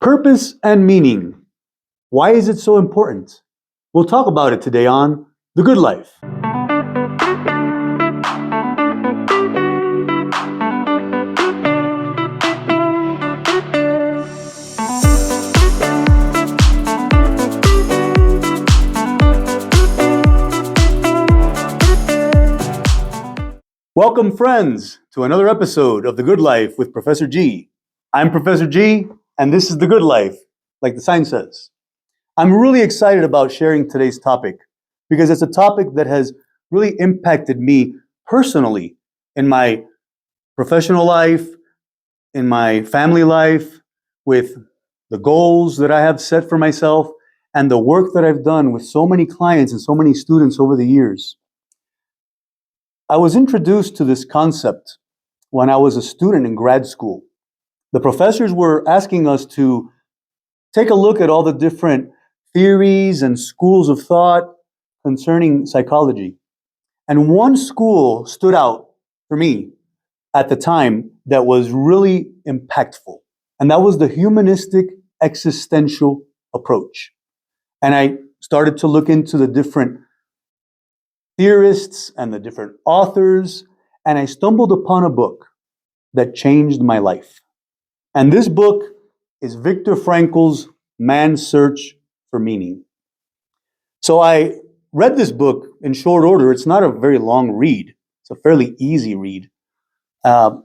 Purpose and meaning. Why is it so important? We'll talk about it today on The Good Life. Welcome, friends, to another episode of The Good Life with Professor G. I'm Professor G, and this is The Good Life, like the sign says. I'm really excited about sharing today's topic because it's a topic that has really impacted me personally in my professional life, in my family life, with the goals that I have set for myself, and the work that I've done with so many clients and so many students over the years. I was introduced to this concept when I was a student in grad school. The professors were asking us to take a look at all the different theories and schools of thought concerning psychology. And one school stood out for me at the time that was really impactful, and that was the humanistic existential approach. And I started to look into the different theorists and the different authors, and I stumbled upon a book that changed my life. And this book is Viktor Frankl's Man's Search for Meaning. So I read this book in short order. It's not a very long read. It's a fairly easy read. But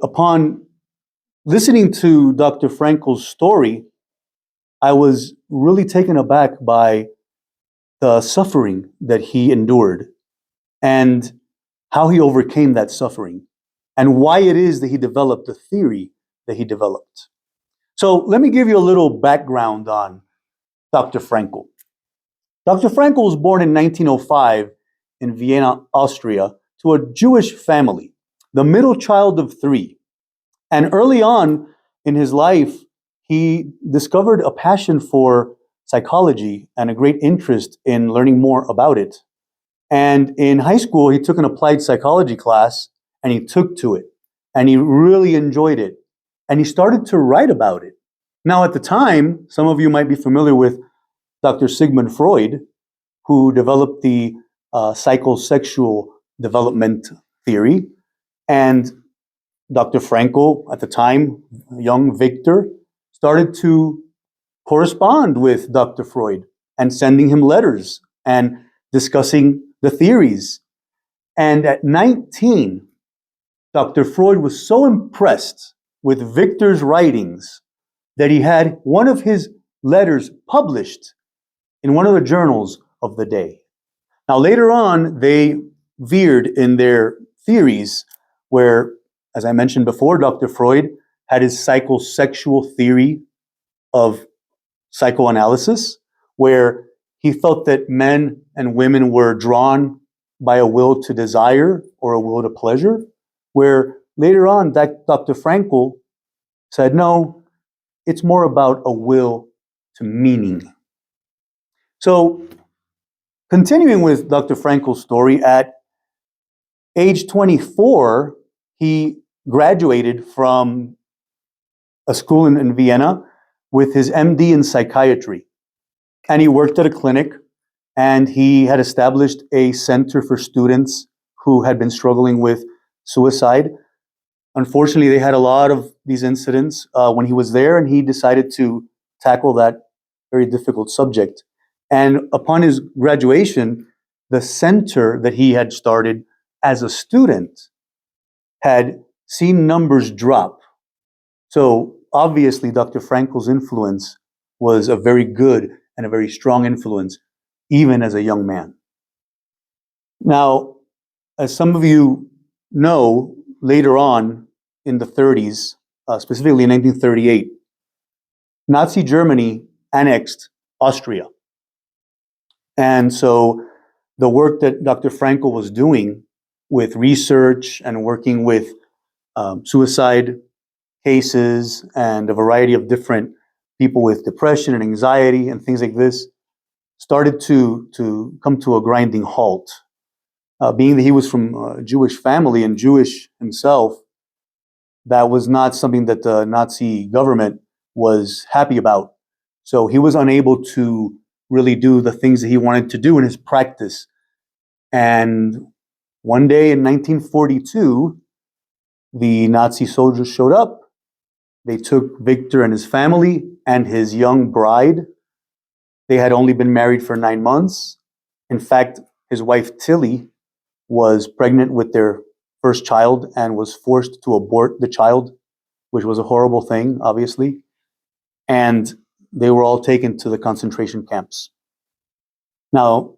upon listening to Dr. Frankl's story, I was really taken aback by the suffering that he endured and how he overcame that suffering and why it is that he developed the theory that he developed. So let me give you a little background on Dr. Frankl. Dr. Frankl was born in 1905 in Vienna, Austria, to a Jewish family, the middle child of three. And early on in his life, he discovered a passion for psychology and a great interest in learning more about it. And in high school, he took an applied psychology class and he took to it. And he really enjoyed it. And he started to write about it. Now, at the time, some of you might be familiar with Dr. Sigmund Freud, who developed the psychosexual development theory. And Dr. Frankl, at the time, young Viktor, started to correspond with Dr. Freud and sending him letters and discussing the theories. And at 19, Dr. Freud was so impressed with Viktor's writings that he had one of his letters published in one of the journals of the day. Now, later on, they veered in their theories where, as I mentioned before, Dr. Freud had his psychosexual theory of psychoanalysis, where he felt that men and women were drawn by a will to desire or a will to pleasure, where later on Dr. Frankl said, no, it's more about a will to meaning. So, continuing with Dr. Frankl's story, at age 24, he graduated from a school in Vienna with his MD in psychiatry. And he worked at a clinic, and he had established a center for students who had been struggling with suicide. Unfortunately, they had a lot of these incidents when he was there, and he decided to tackle that very difficult subject. And upon his graduation, the center that he had started as a student had seen numbers drop. So obviously, Dr. Frankl's influence was a very good and a very strong influence, even as a young man. Now, as some of you know, later on in the 30s, specifically in 1938, Nazi Germany annexed Austria. And so the work that Dr. Frankl was doing with research and working with suicide cases and a variety of different people with depression and anxiety and things like this started to come to a grinding halt. Being that he was from a Jewish family and Jewish himself, that was not something that the Nazi government was happy about. So he was unable to really do the things that he wanted to do in his practice. And one day in 1942, the Nazi soldiers showed up. They took Viktor and his family and his young bride. They had only been married for 9 months. In fact, his wife Tilly was pregnant with their first child and was forced to abort the child, which was a horrible thing, obviously. And they were all taken to the concentration camps. Now,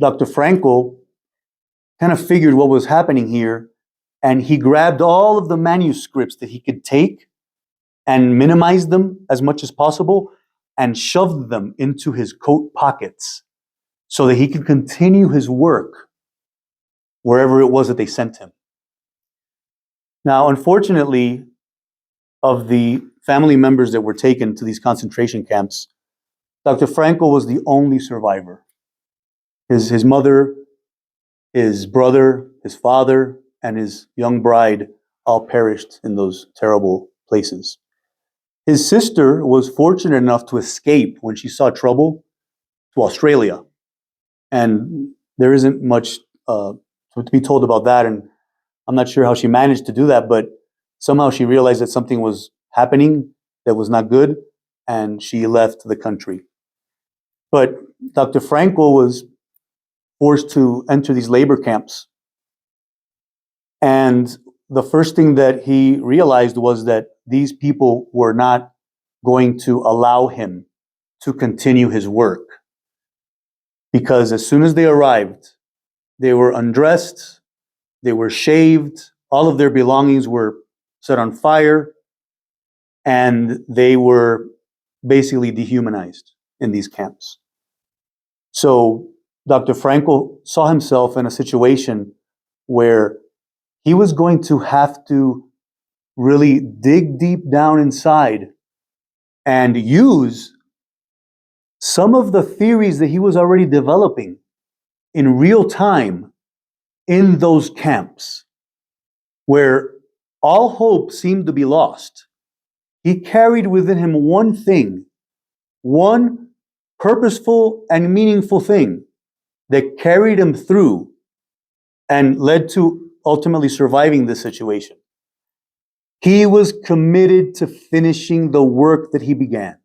Dr. Frankl kind of figured what was happening here, and he grabbed all of the manuscripts that he could take and minimized them as much as possible and shoved them into his coat pockets so that he could continue his work wherever it was that they sent him. Now, unfortunately, of the family members that were taken to these concentration camps, Dr. Frankl was the only survivor. His mother, his brother, his father, and his young bride all perished in those terrible places. His sister was fortunate enough to escape when she saw trouble to Australia. And there isn't much to be told about that. And I'm not sure how she managed to do that, but somehow she realized that something was happening that was not good, and she left the country. But Dr. Frankl was forced to enter these labor camps. And the first thing that he realized was that these people were not going to allow him to continue his work. Because as soon as they arrived, they were undressed, they were shaved, all of their belongings were set on fire, and they were basically dehumanized in these camps. So Dr. Frankl saw himself in a situation where he was going to have to really dig deep down inside and use some of the theories that he was already developing in real time in those camps where all hope seemed to be lost. He carried within him one thing, one purposeful and meaningful thing that carried him through and led to ultimately surviving this situation. He was committed to finishing the work that he began.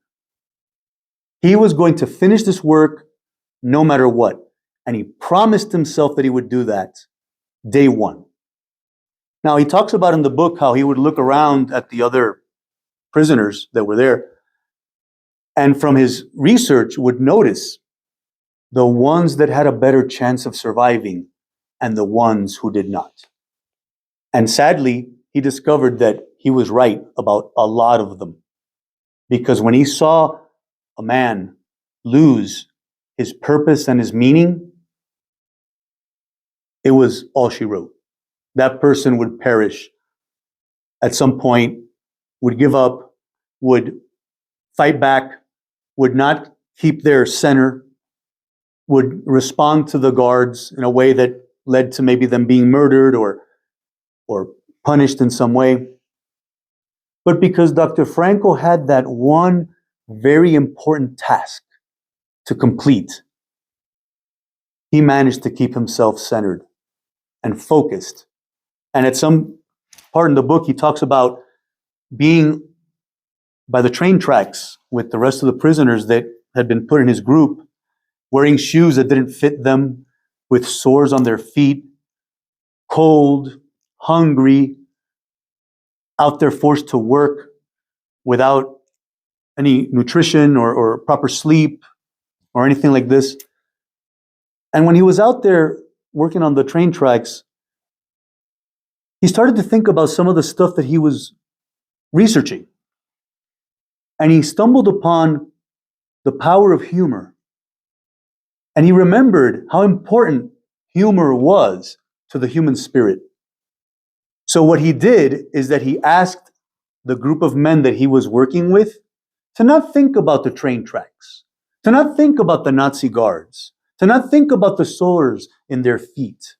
He was going to finish this work no matter what. And he promised himself that he would do that day one. Now, he talks about in the book how he would look around at the other prisoners that were there, and from his research would notice the ones that had a better chance of surviving and the ones who did not. And sadly, he discovered that he was right about a lot of them. Because when he saw a man lose his purpose and his meaning, it was all she wrote. That person would perish at some point, would give up, would fight back, would not keep their center, would respond to the guards in a way that led to maybe them being murdered or punished in some way. But because Dr. Frankl had that one very important task to complete, he managed to keep himself centered and focused. And at some part in the book, he talks about being by the train tracks with the rest of the prisoners that had been put in his group, wearing shoes that didn't fit them, with sores on their feet, cold, hungry, out there forced to work without any nutrition or proper sleep or anything like this. And when he was out there working on the train tracks, he started to think about some of the stuff that he was researching. And he stumbled upon the power of humor. And he remembered how important humor was to the human spirit. So what he did is that he asked the group of men that he was working with to not think about the train tracks, to not think about the Nazi guards, to not think about the sores in their feet.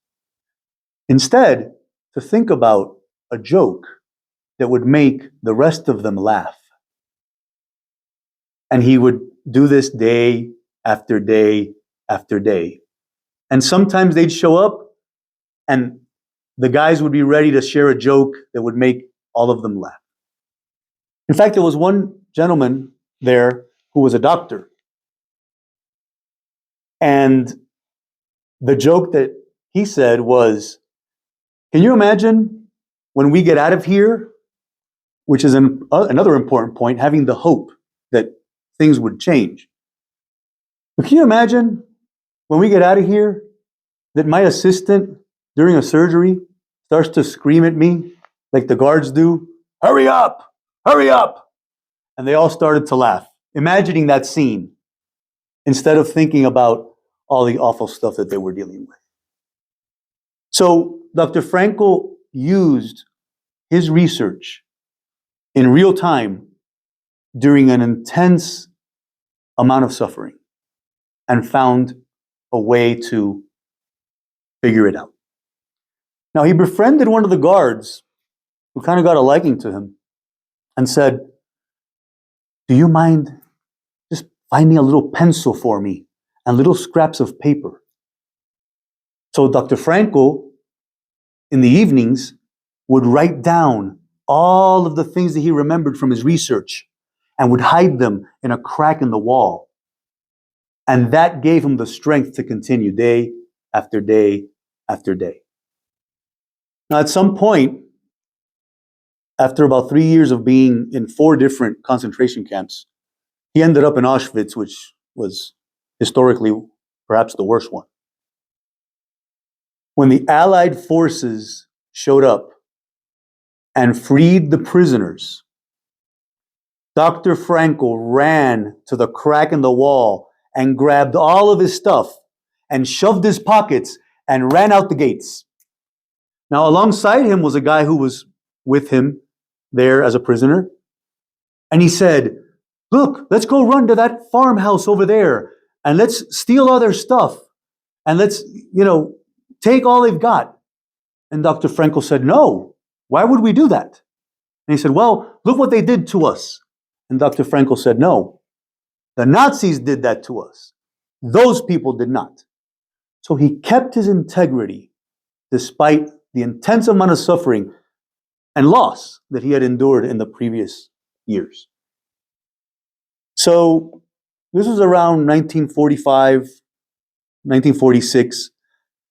Instead, to think about a joke that would make the rest of them laugh. And he would do this day after day after day. And sometimes they'd show up and the guys would be ready to share a joke that would make all of them laugh. In fact, there was one gentleman there who was a doctor. And the joke that he said was, can you imagine when we get out of here, which is another important point, having the hope that things would change. But can you imagine when we get out of here that my assistant during a surgery starts to scream at me like the guards do, hurry up, hurry up. And they all started to laugh, imagining that scene instead of thinking about all the awful stuff that they were dealing with. So Dr. Frankl used his research in real time during an intense amount of suffering and found a way to figure it out. Now, he befriended one of the guards who kind of got a liking to him and said, do you mind just finding a little pencil for me and little scraps of paper? So Dr. Frankl, in the evenings, would write down all of the things that he remembered from his research and would hide them in a crack in the wall. And that gave him the strength to continue day after day after day. Now, at some point, after about 3 years of being in 4 different concentration camps, he ended up in Auschwitz, which was historically perhaps the worst one. When the Allied forces showed up and freed the prisoners, Dr. Frankl ran to the crack in the wall and grabbed all of his stuff and shoved his pockets and ran out the gates. Now, alongside him was a guy who was with him there as a prisoner. And he said, look, let's go run to that farmhouse over there and let's steal all their stuff and let's, take all they've got. And Dr. Frankl said, no, why would we do that? And he said, well, look what they did to us. And Dr. Frankl said, no, the Nazis did that to us. Those people did not. So he kept his integrity despite the intense amount of suffering and loss that he had endured in the previous years. So this was around 1945, 1946.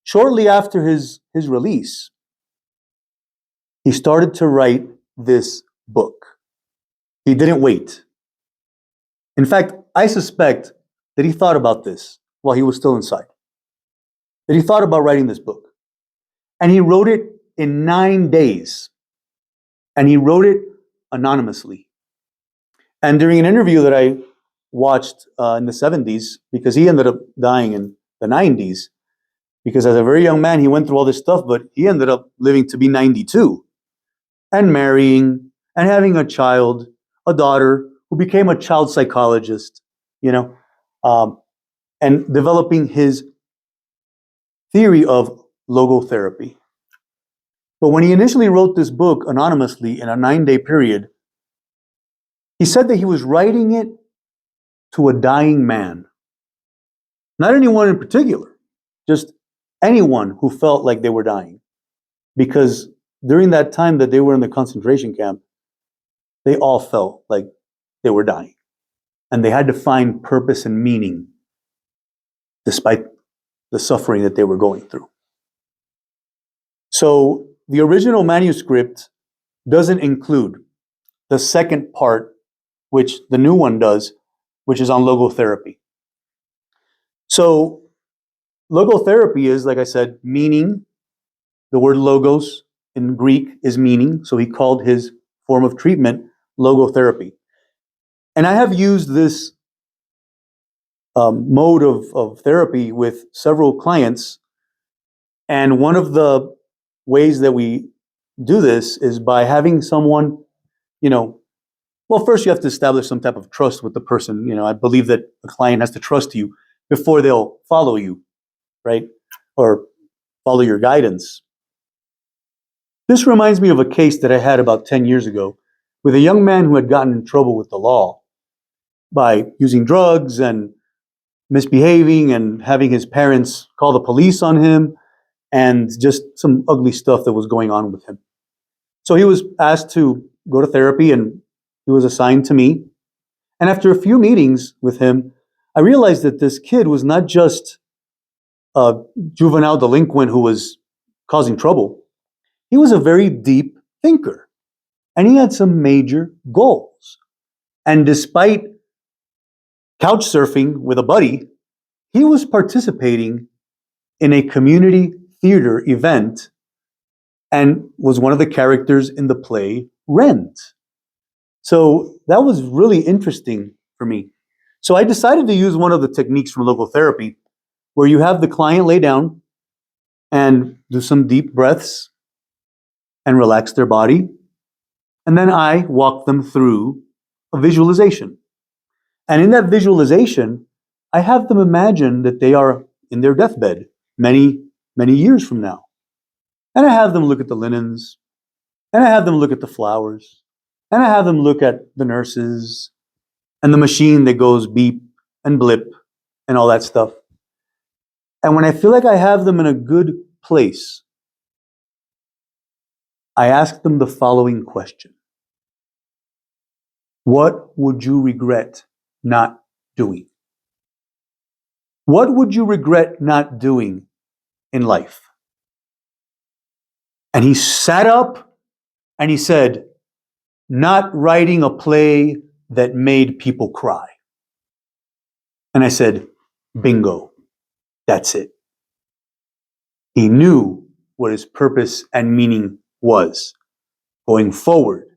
Shortly after his release, he started to write this book. He didn't wait. In fact, I suspect that he thought about this while he was still inside. That he thought about writing this book. And he wrote it in 9 days. And he wrote it anonymously. And during an interview that I watched in the 70s, because he ended up dying in the 90s, because as a very young man, he went through all this stuff, but he ended up living to be 92 and marrying and having a child, a daughter who became a child psychologist, and developing his theory of logotherapy. But when he initially wrote this book anonymously in a 9-day period, he said that he was writing it to a dying man. Not anyone in particular, just anyone who felt like they were dying. Because during that time that they were in the concentration camp, they all felt like they were dying. And they had to find purpose and meaning despite the suffering that they were going through. So the original manuscript doesn't include the second part, which the new one does, which is on logotherapy. So logotherapy is, like I said, meaning. The word logos in Greek is meaning, so he called his form of treatment logotherapy. And I have used this mode of therapy with several clients, and one of the ways that we do this is by having someone, well, first you have to establish some type of trust with the person. I believe that a client has to trust you before they'll follow you, right? Or follow your guidance. This reminds me of a case that I had about 10 years ago with a young man who had gotten in trouble with the law. by using drugs and misbehaving and having his parents call the police on him, and just some ugly stuff that was going on with him. So he was asked to go to therapy, and he was assigned to me. And after a few meetings with him, I realized that this kid was not just a juvenile delinquent who was causing trouble. He was a very deep thinker, and he had some major goals. And despite couch surfing with a buddy, he was participating in a community theater event and was one of the characters in the play Rent. So that was really interesting for me. So I decided to use one of the techniques from logotherapy where you have the client lay down and do some deep breaths and relax their body. And then I walk them through a visualization. And in that visualization, I have them imagine that they are in their deathbed many, many years from now. And I have them look at the linens, and I have them look at the flowers, and I have them look at the nurses and the machine that goes beep and blip and all that stuff. And when I feel like I have them in a good place, I ask them the following question: what would you regret not doing? What would you regret not doing in life? And he sat up and he said, not writing a play that made people cry. And I said, bingo, that's it. He knew what his purpose and meaning was going forward.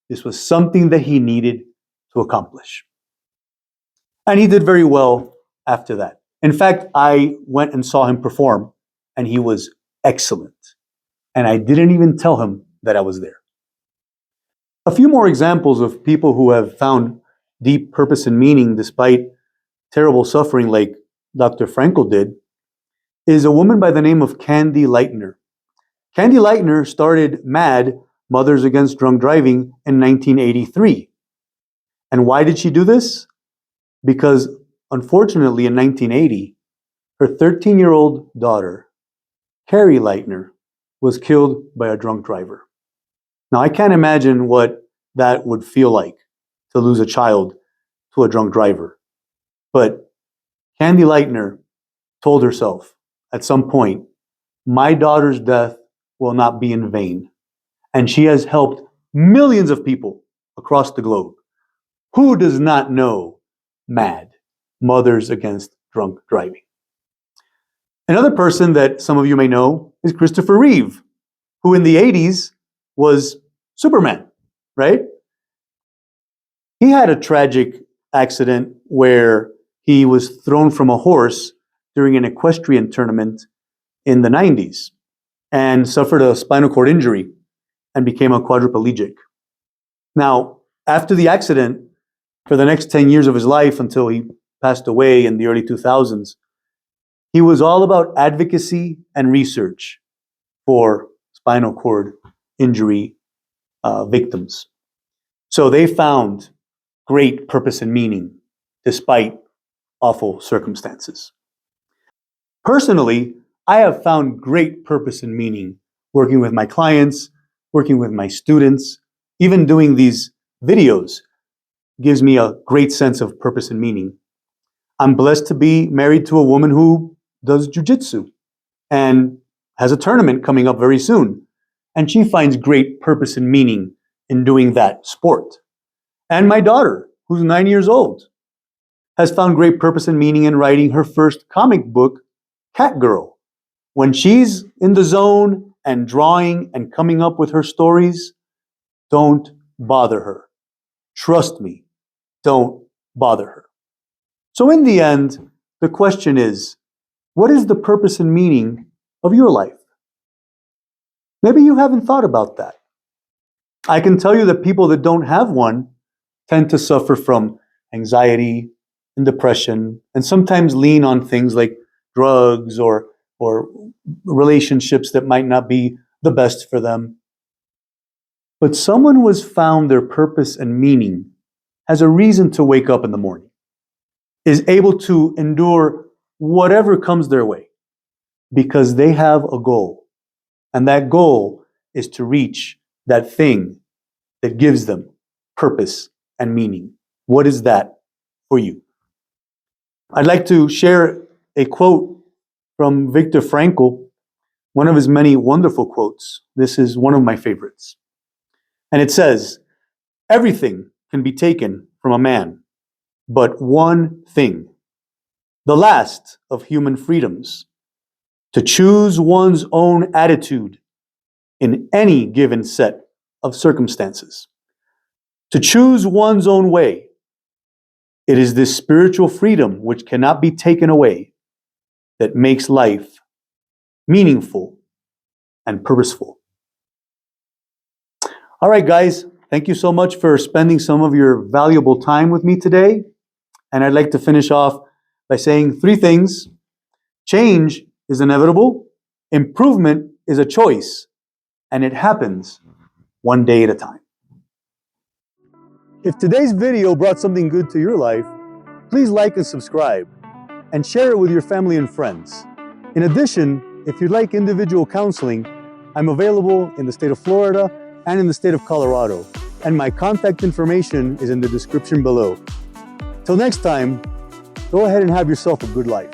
This was something that he needed to accomplish. And he did very well after that. In fact, I went and saw him perform, and he was excellent. And I didn't even tell him that I was there. A few more examples of people who have found deep purpose and meaning despite terrible suffering, like Dr. Frankl did, is a woman by the name of Candy Lightner. Candy Lightner started MAD, Mothers Against Drunk Driving, in 1983. And why did she do this? Because unfortunately in 1980, her 13-year-old daughter, Carrie Lightner, was killed by a drunk driver. Now, I can't imagine what that would feel like to lose a child to a drunk driver. But Candy Lightner told herself at some point, my daughter's death will not be in vain. And she has helped millions of people across the globe. Who does not know MAD, Mothers Against Drunk Driving? Another person that some of you may know is Christopher Reeve, who in the 80s was Superman, right? He had a tragic accident where he was thrown from a horse during an equestrian tournament in the 90s and suffered a spinal cord injury and became a quadriplegic. Now, after the accident, for the next 10 years of his life until he passed away in the early 2000s, he was all about advocacy and research for spinal cord injury victims. So they found great purpose and meaning despite awful circumstances. Personally, I have found great purpose and meaning working with my clients, working with my students. Even doing these videos gives me a great sense of purpose and meaning. I'm blessed to be married to a woman who does jujitsu and has a tournament coming up very soon. And she finds great purpose and meaning in doing that sport. And my daughter, who's 9 years old, has found great purpose and meaning in writing her first comic book, Cat Girl. When she's in the zone and drawing and coming up with her stories, don't bother her. Trust me, don't bother her. So in the end, the question is, what is the purpose and meaning of your life? Maybe you haven't thought about that. I can tell you that people that don't have one tend to suffer from anxiety and depression, and sometimes lean on things like drugs or relationships that might not be the best for them. But someone who has found their purpose and meaning has a reason to wake up in the morning, is able to endure whatever comes their way because they have a goal. And that goal is to reach that thing that gives them purpose and meaning. What is that for you? I'd like to share a quote from Viktor Frankl, one of his many wonderful quotes. This is one of my favorites. And it says, "Everything can be taken from a man, but one thing, the last of human freedoms, to choose one's own attitude in any given set of circumstances, to choose one's own way. It is this spiritual freedom which cannot be taken away that makes life meaningful and purposeful." All right, guys, thank you so much for spending some of your valuable time with me today. And I'd like to finish off by saying 3 things. Change is inevitable, improvement is a choice, and it happens one day at a time. If today's video brought something good to your life, please like and subscribe, and share it with your family and friends. In addition, if you'd like individual counseling, I'm available in the state of Florida and in the state of Colorado, and my contact information is in the description below. Till next time, go ahead and have yourself a good life.